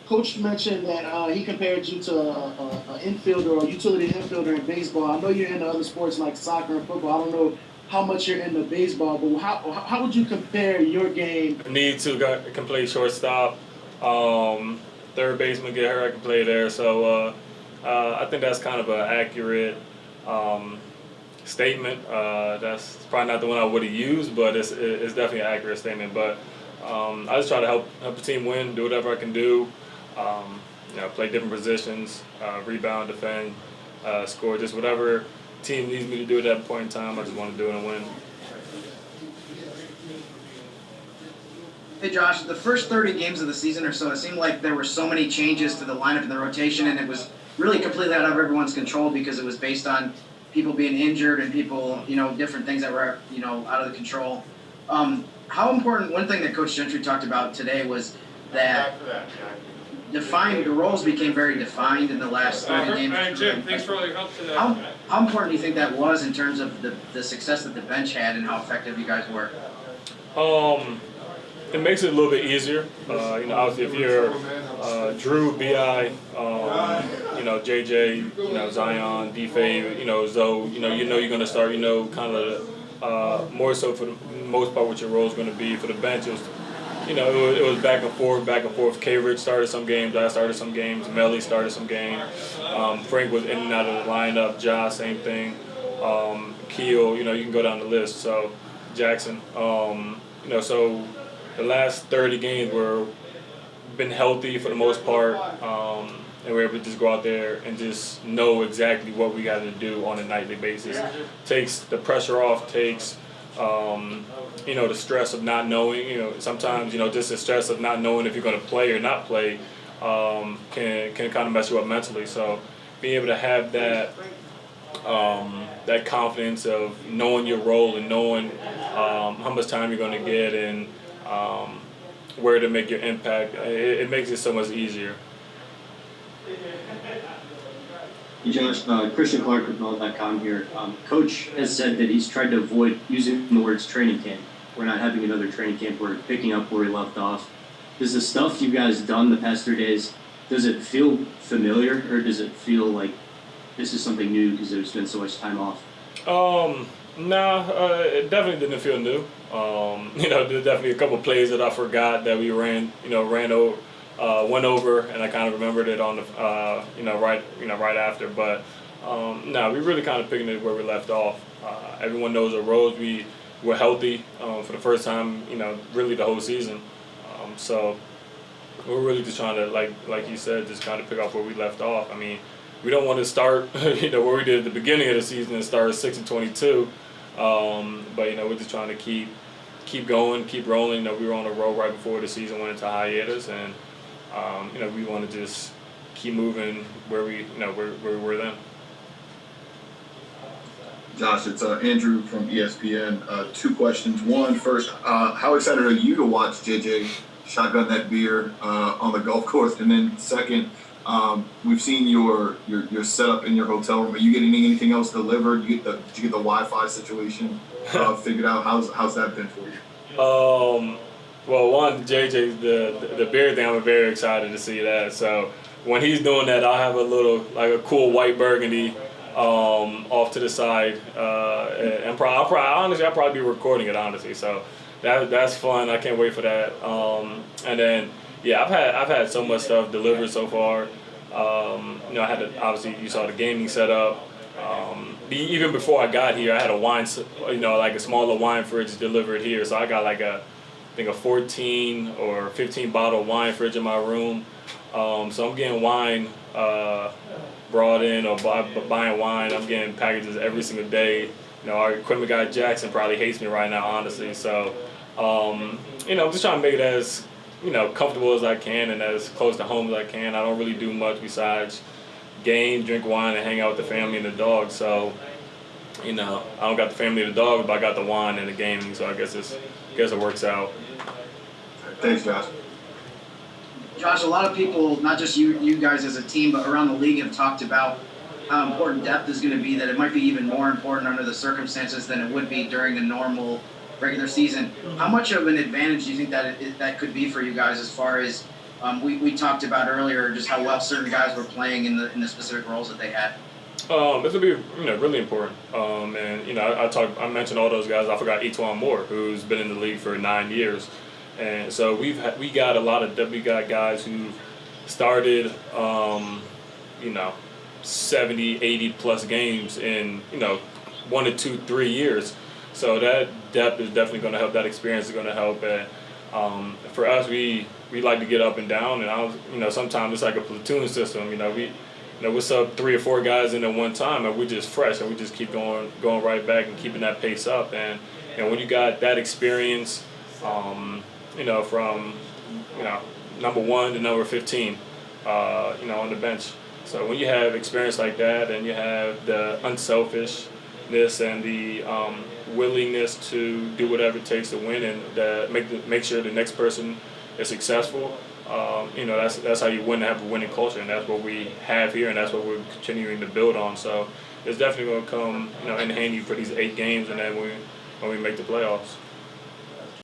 Coach mentioned that he compared you to an infielder or utility infielder in baseball. I know you're into other sports like soccer and football. I don't know how much you're into baseball, but how would you compare your game? Need to can play shortstop. Third baseman get hurt, I can play there. So I think that's kind of an accurate statement. That's probably not the one I would have used, but it's definitely an accurate statement. But I just try to help the team win, do whatever I can do. Play different positions, rebound, defend, score, just whatever team needs me to do at that point in time. I just want to do it and win. Hey Josh, the first 30 games of the season or so, it seemed like there were so many changes to the lineup and the rotation, and it was really completely out of everyone's control because it was based on people being injured and people, different things that were, out of the control. How important, one thing that Coach Gentry talked about today was that the roles became very defined in the last 30 games. Hey, Jim, thanks for all your help today. How important do you think that was in terms of the success that the bench had and how effective you guys were? It makes it a little bit easier. Obviously, if you're Drew, Bi, JJ, Zion, D-Fave, Zoe, you're going to start, kind of more so for the most part what your role is going to be. For the bench, it was back and forth. K-Rich started some games, I started some games, Melly started some games. Frank was in and out of the lineup. Josh, same thing. Keel, you can go down the list. So Jackson, so the last 30 games were been healthy for the most part, and we're able to just go out there and just know exactly what we got to do on a nightly basis. Takes the pressure off, takes the stress of not knowing. Sometimes just the stress of not knowing if you're going to play or not play can kind of mess you up mentally. So being able to have that that confidence of knowing your role and knowing how much time you're going to get and where to make your impact, it makes it so much easier. Hey Josh, Christian Clark with Bell.com here. Coach has said that he's tried to avoid using the words training camp. We're not having another training camp. We're picking up where we left off. Does the stuff you guys done the past 3 days, does it feel familiar or does it feel like this is something new because there's been so much time off? It definitely didn't feel new. There's definitely a couple of plays that I forgot that we went over, and I kind of remembered it on the, right after. But we really kind of picking it where we left off. Everyone knows our roles. We were healthy for the first time, really the whole season. So we're really just trying to, like you said, just kind of pick up where we left off. I mean, we don't want to start, where we did at the beginning of the season and start 6-22. But we're just trying to keep going, keep rolling. We were on a roll right before the season went into hiatus, and we want to just keep moving where we were then. Josh, it's Andrew from ESPN. Two questions. One, first, how excited are you to watch JJ shotgun that beer on the golf course? And then second, we've seen your setup in your hotel room. Are you getting anything else delivered? Did you get the Wi-Fi situation figured out? How's that been for you? Well, one, JJ, the beer thing, I'm very excited to see that. So when he's doing that, I'll have a cool white burgundy off to the side, and I'll probably be recording it, honestly. So that's fun. I can't wait for that. And then I've had so much stuff delivered so far. I had obviously you saw the gaming setup. Even before I got here, I had a wine, like a smaller wine fridge delivered here. So I got a 14 or 15 bottle wine fridge in my room. So I'm getting wine brought in or buying wine. I'm getting packages every single day. Our equipment guy Jackson probably hates me right now, honestly. So, I'm just trying to make it as comfortable as I can and as close to home as I can. I don't really do much besides game, drink wine, and hang out with the family and the dog. So, I don't got the family and the dog, but I got the wine and the gaming. So I guess it works out. Thanks, Josh. Josh, a lot of people, not just you guys as a team, but around the league have talked about how important depth is going to be, that it might be even more important under the circumstances than it would be during a normal regular season. How much of an advantage do you think that could be for you guys as far as we talked about earlier, just how well certain guys were playing in the specific roles that they had. This would be really important. And I mentioned all those guys. I forgot Etuan Moore, who's been in the league for 9 years, and so we got a lot of guys who started 70, 80 plus games in 1 to 2, 3 years. So that depth is definitely going to help. That experience is going to help. And for us, we like to get up and down, and sometimes it's like a platoon system. We're sub 3 or 4 guys in at one time, and we're just fresh, and we just keep going right back and keeping that pace up. And when you got that experience, from number 1 to number 15, on the bench. So when you have experience like that, and you have the unselfishness and the willingness to do whatever it takes to win, and make sure the next person is successful. That's how you win, have a winning culture, and that's what we have here, and that's what we're continuing to build on. So it's definitely going to come, in handy for these 8 games, and then when we make the playoffs.